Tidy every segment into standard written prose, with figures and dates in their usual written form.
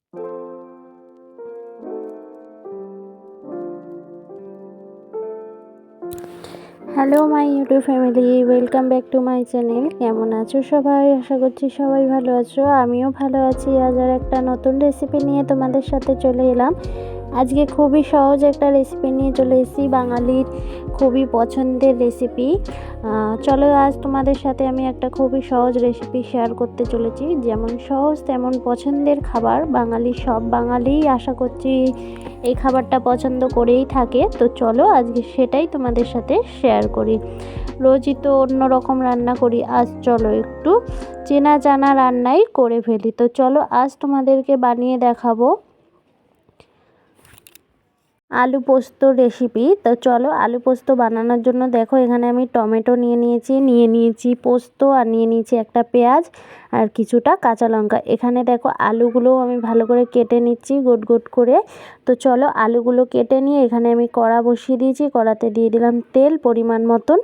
Hello my YouTube family, welcome back to my channel. কেমন আছো সবাই? আশা করছি সবাই ভালো আছো, আমিও ভালো আছি। আজ আর একটা নতুন রেসিপি নিয়ে তোমাদের সাথে চলে এলাম। আজকে খুবই সহজ একটা রেসিপি নিয়ে চলে এসেছি, বাঙালির খুবই পছন্দের রেসিপি। চলো আজ তোমাদের সাথে আমি একটা খুবই সহজ রেসিপি শেয়ার করতে চলেছি। যেমন সহজ তেমন পছন্দের খাবার, সব বাঙালিই আশা করছি এই খাবারটা পছন্দ করেই থাকে। তো চলো আজকে সেটাই তোমাদের সাথে শেয়ার করি। রোজই তো অন্য রকম রান্না করি, আজ চলো একটু চেনা জানা রান্নাই করে ফেলি। তো চলো আজ তোমাদেরকে বানিয়ে দেখাবো আলু পোস্ত রেসিপি। তো চলো আলু পোস্ত বানানোর জন্য দেখো এখানে আমি টমেটো নিয়ে নিয়েছি পোস্ত, আর নিয়ে নিয়েছি একটা পেঁয়াজ আর কিছুটা কাঁচা লঙ্কা। এখানে দেখো আলুগুলোও আমি ভালো করে কেটে নিচ্ছি গোট গোট করে। তো চলো আলুগুলো কেটে নিয়ে এখানে আমি কড়া বসিয়ে দিয়েছি, কড়াতে দিয়ে দিলাম তেল পরিমাণ মতন।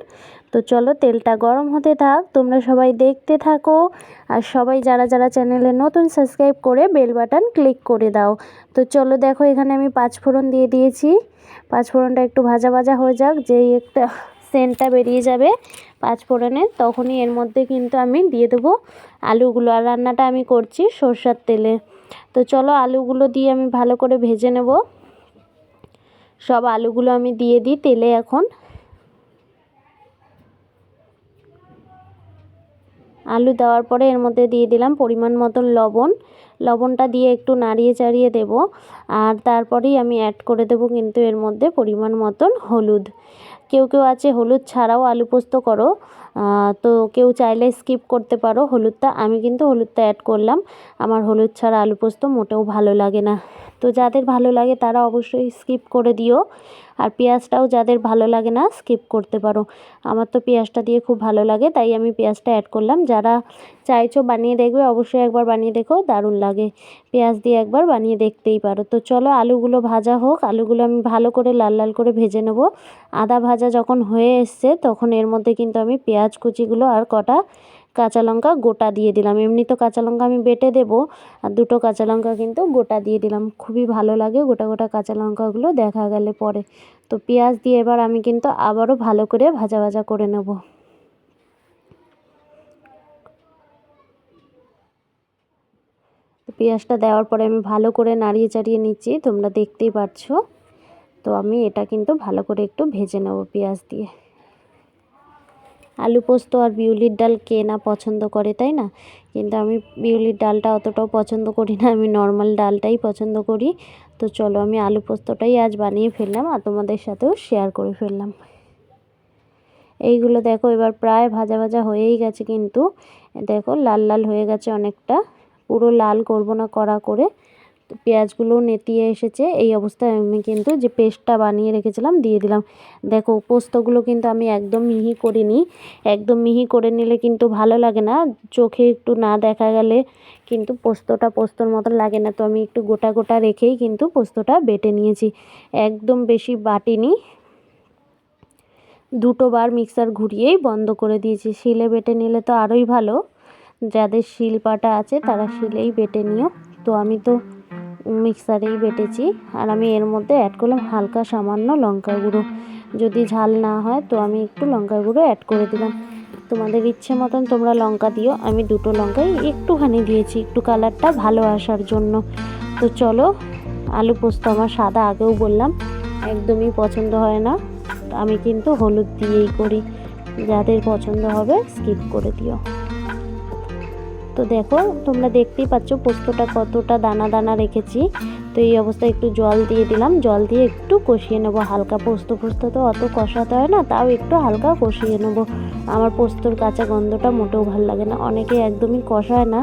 তো চলো তেলটা গরম হতে থাক, তোমরা সবাই দেখতে থাকো। আর সবাই যারা যারা চ্যানেলে নতুন সাবস্ক্রাইব করে বেল বাটন ক্লিক করে দাও। তো চলো দেখো এখানে আমি পাঁচফোড়ন দিয়ে দিয়েছি। পাঁচফোড়নটা একটু ভাজা ভাজা হয়ে যাক, যেই একটা সেন্টটা বেরিয়ে যাবে পাঁচফোড়নের, তখনই এর মধ্যে কিন্তু আমি দিয়ে দেবো আলুগুলো। আর রান্নাটা আমি করছি সরষের তেলে। তো চলো আলুগুলো দিয়ে আমি ভালো করে ভেজে নেব। সব আলুগুলো আমি দিয়ে দিই তেলে। এখন আলু দেওয়ার পরে এর মধ্যে দিয়ে দিলাম পরিমাণ মতন লবণটা দিয়ে একটু নাড়িয়ে চাড়িয়ে দেব। আর তারপরেই আমি অ্যাড করে দেব কিন্তু এর মধ্যে পরিমাণ মতন হলুদ। কেউ কেউ আছে হলুদ ছাড়াও আলু পোস্ত করো, তো কেউ চাইলে স্কিপ করতে পারো হলুদটা। আমি কিন্তু হলুদটা অ্যাড করলাম, আমার হলুদ ছাড়া আলু পোস্ত মোটেও ভালো লাগে না। তো যাদের ভালো লাগে তারা অবশ্যই স্কিপ করে দিও। আর পেঁয়াজটাও যাদের ভালো লাগে না স্কিপ করতে পারো। আমার তো পেঁয়াজটা দিয়ে খুব ভালো লাগে, তাই আমি পেঁয়াজটা অ্যাড করলাম। যারা চাইছো বানিয়ে দেখবে, অবশ্যই একবার বানিয়ে দেখো, দারুণ লাগে। পেঁয়াজ দিয়ে একবার বানিয়ে দেখতেই পারো। তো চলো আলুগুলো ভাজা হোক, আলুগুলো আমি ভালো করে লাল লাল করে ভেজে নেব। আদা ভাজা যখন হয়ে এসছে তখন এর মধ্যে কিন্তু আমি পেঁয়াজ কুচিগুলো আর কটা কাঁচা লঙ্কা গোটা দিয়ে দিলাম। এমনি তো কাঁচা লঙ্কা আমি বেটে দেবো, আর দুটো কাঁচা লঙ্কা কিন্তু গোটা দিয়ে দিলাম। খুবই ভালো লাগে গোটা গোটা কাঁচা লঙ্কাগুলো দেখা গেলে পরে। তো পেঁয়াজ দিয়ে এবার আমি কিন্তু আবারও ভালো করে ভাজা ভাজা করে নেব। পেঁয়াজটা দেওয়ার পরে আমি ভালো করে নাড়িয়ে চাড়িয়ে নিচ্ছি, তোমরা দেখতেই পাচ্ছ। তো আমি এটা কিন্তু ভালো করে একটু ভেজে নেব পেঁয়াজ দিয়ে। আলু পোস্ত আর বিউলির ডাল কে না পছন্দ করে, তাই না? কিন্তু আমি বিউলির ডালটা অতটাও পছন্দ করি না, আমি নর্মাল ডালটাই পছন্দ করি। তো চলো আমি আলু পোস্তটাই আজ বানিয়ে ফেললাম আর তোমাদের সাথেও শেয়ার করে ফেললাম। এইগুলো দেখো এবার প্রায় ভাজা ভাজা হয়েই গেছে, কিন্তু দেখো লাল লাল হয়ে গেছে অনেকটা। পুরো লাল করব না, কড়া করে। তো পেঁয়াজগুলো নেতিয়ে এসেছে, এই অবস্থায় আমি কিন্তু যে পেস্টটা বানিয়ে রেখেছিলাম দিয়ে দিলাম। দেখো পোস্তগুলো কিন্তু আমি একদম মিহি করিনি, একদম মিহি করে নিলে কিন্তু ভালো লাগে না, চোখে একটু না দেখা গেলে কিন্তু পোস্তটা পোস্তর মতন লাগে না। তো আমি একটু গোটা গোটা রেখেই কিন্তু পোস্তটা বেটে নিয়েছি, একদম বেশি বাটিনি। দুটো বার মিক্সার ঘুরিয়েই বন্ধ করে দিয়েছি। শিলে বেটে নিলে তো আরোই ভালো, যাদের শিল পাটা আছে তারা শিলেই বেটে নিও। তো আমি তো মিক্সারেই বেটেছি। আর আমি এর মধ্যে অ্যাড করলাম হালকা সামান্য লঙ্কার গুঁড়ো। যদি ঝাল না হয় তো আমি একটু লঙ্কার গুঁড়ো অ্যাড করে দিলাম। তোমাদের ইচ্ছে মতন তোমরা লঙ্কা দিও, আমি দুটো লঙ্কাই একটুখানি দিয়েছি একটু কালারটা ভালো আসার জন্য। তো চলো আলু পোস্ত আমার সাদা আগেও বললাম একদমই পছন্দ হয় না, আমি কিন্তু হলুদ দিয়েই করি, যাদের পছন্দ হবে স্কিপ করে দিও। তো দেখো তোমরা দেখতেই পাচ্ছ পোস্তটা কতটা দানা দানা রেখেছি। তো এই অবস্থায় একটু জল দিয়ে দিলাম, জল দিয়ে একটু কষিয়ে নেবো হালকা। পোস্ত তো অত কষাতে হয় না, তাও একটু হালকা কষিয়ে নেবো। আমার পোস্তর কাঁচা গন্ধটা মোটেও ভালো লাগে না, অনেকে একদমই কষায় না,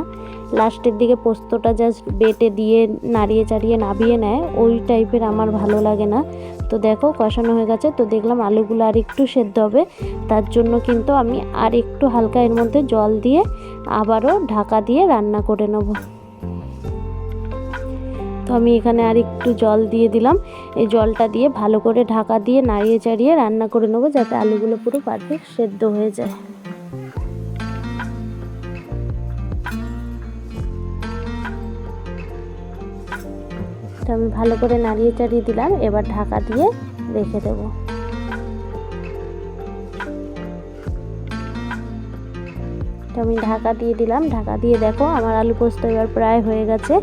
লাস্টের দিকে পোস্তটা জাস্ট বেটে দিয়ে নাড়িয়ে চাড়িয়ে নাবিয়ে নেয়, ওই টাইপের আমার ভালো লাগে না। তো দেখো কষানো হয়ে গেছে, তো দেখলাম আলুগুলো আর একটু সেদ্ধ হবে, তার জন্য কিন্তু আমি আর একটু হালকা এর মধ্যে জল দিয়ে আবারও ঢাকা দিয়ে রান্না করে নেব। তো আমি এখানে আর একটু জল দিয়ে দিলাম, এই জলটা দিয়ে ভালো করে ঢাকা দিয়ে নাড়িয়ে চাড়িয়ে রান্না করে নেবো, যাতে আলুগুলো পুরো পারফেক্ট সেদ্ধ হয়ে যায়। আমি ভালো করে নাড়িয়ে চাড়িয়ে দিলাম। এবার ঢাকা দিয়ে রেখে দেবো। তো আমি ঢাকা দিয়ে দিলাম। ঢাকা দিয়ে দেখো আমার আলু পোস্ত এবার প্রায় হয়ে গেছে।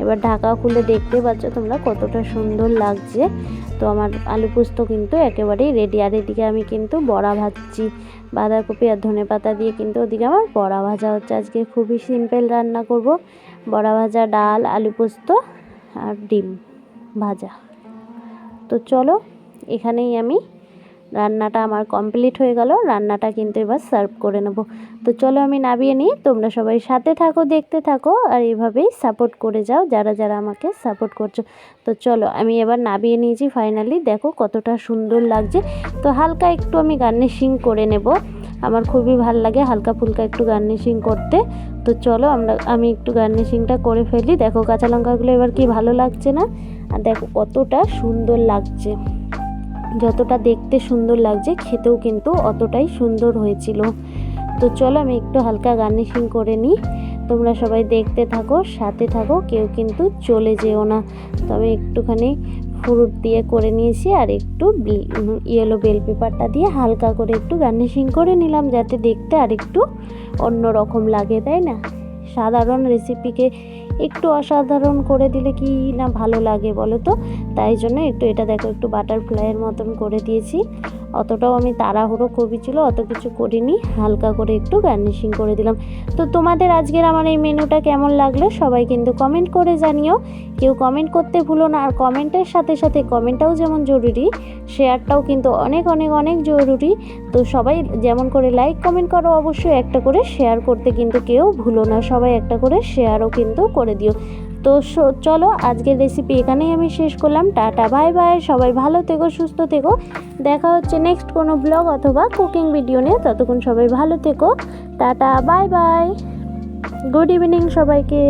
এবার ঢাকা খুলে দেখতে পাচ্ছ তোমরা কতটা সুন্দর লাগছে। তো আমার আলু পোস্ত কিন্তু একেবারেই রেডি। আর এদিকে আমি কিন্তু বড়া ভাজছি, বাঁধাকপি আর ধনেপাতা দিয়ে কিন্তু ওদিকে আমার বড়া ভাজা হচ্ছে। আজকে খুবই সিম্পল রান্না করব, বড়া ভাজা, ডাল, আলু পোস্ত আর ডিম ভাজা। তো চলো, এখানেই আমি রান্নাটা আমার কমপ্লিট হয়ে গেল। রান্নাটা কিন্তু এবার সার্ভ করে নেব। তো চলো আমি নামিয়ে নিই। তোমরা সবাই সাথে থাকো, দেখতে থাকো আর এভাবেই সাপোর্ট করে যাও যারা যারা আমাকে সাপোর্ট করছো। তো চলো আমি এবার নামিয়ে নিয়েছি ফাইনালি। দেখো কতটা সুন্দর লাগছে। তো হালকা একটু আমি গার্নিশিং করে নেব। আমার খুবই ভালো লাগে হালকা ফুলকা একটু গার্নিশিং করতে। তো চলো আমি একটু গার্নিশিংটা করে ফেলি। দেখো কাঁচা লঙ্কাগুলো এবার কি ভালো লাগছে না? আর দেখো কতটা সুন্দর লাগছে। যতটা দেখতে সুন্দর লাগছে খেতেও কিন্তু অতটাই সুন্দর হয়েছিল। তো চলো আমি একটু হালকা গার্নিশিং করে নিই। তোমরা সবাই দেখতে থাকো, সাথে থাকো, কেউ কিন্তু চলে যেও না। তো আমি একটুখানি ফ্রুট দিয়ে করে নিয়েছি আর একটু ইয়েলো বেল পেপারটা দিয়ে হালকা করে একটু গার্নিশিং করে নিলাম, যাতে দেখতে আর একটু অন্যরকম লাগে, তাই না? সাধারণ রেসিপিকে একটু অসাধারণ করে দিলে কি না ভালো লাগে বলো তো? তাই জন্য একটু এটা দেখো একটু বাটারফ্লাইয়ের মতন করে দিয়েছি। অতটাও আমি তাড়াহুড়ো কবি ছিল, অত কিছু করিনি, হালকা করে একটু গার্নিশিং করে দিলাম। তো তোমাদের আজকের আমার এই মেনুটা কেমন লাগলো সবাই কিন্তু কমেন্ট করে জানিও। কেউ কমেন্ট করতে ভুলো না। আর কমেন্টের সাথে সাথে কমেন্টটাও যেমন জরুরি, শেয়ারটাও কিন্তু অনেক অনেক অনেক জরুরি। তো সবাই যেমন করে লাইক কমেন্ট করো, অবশ্যই একটা করে শেয়ার করতে কিন্তু কেউ ভুলো না। সবাই একটা করে শেয়ারও কিন্তু করে দিও। তো চলো আজকের রেসিপি এখানেই আমি শেষ করলাম। Tata, bye bye. সবাই ভালো থেকো, সুস্থ থেকো। দেখা হচ্ছে নেক্সট কোনো ব্লগ অথবা কুকিং ভিডিও নিয়ে। ততক্ষণ সবাই ভালো থেকো। Tata, bye bye. Good evening সবাইকে।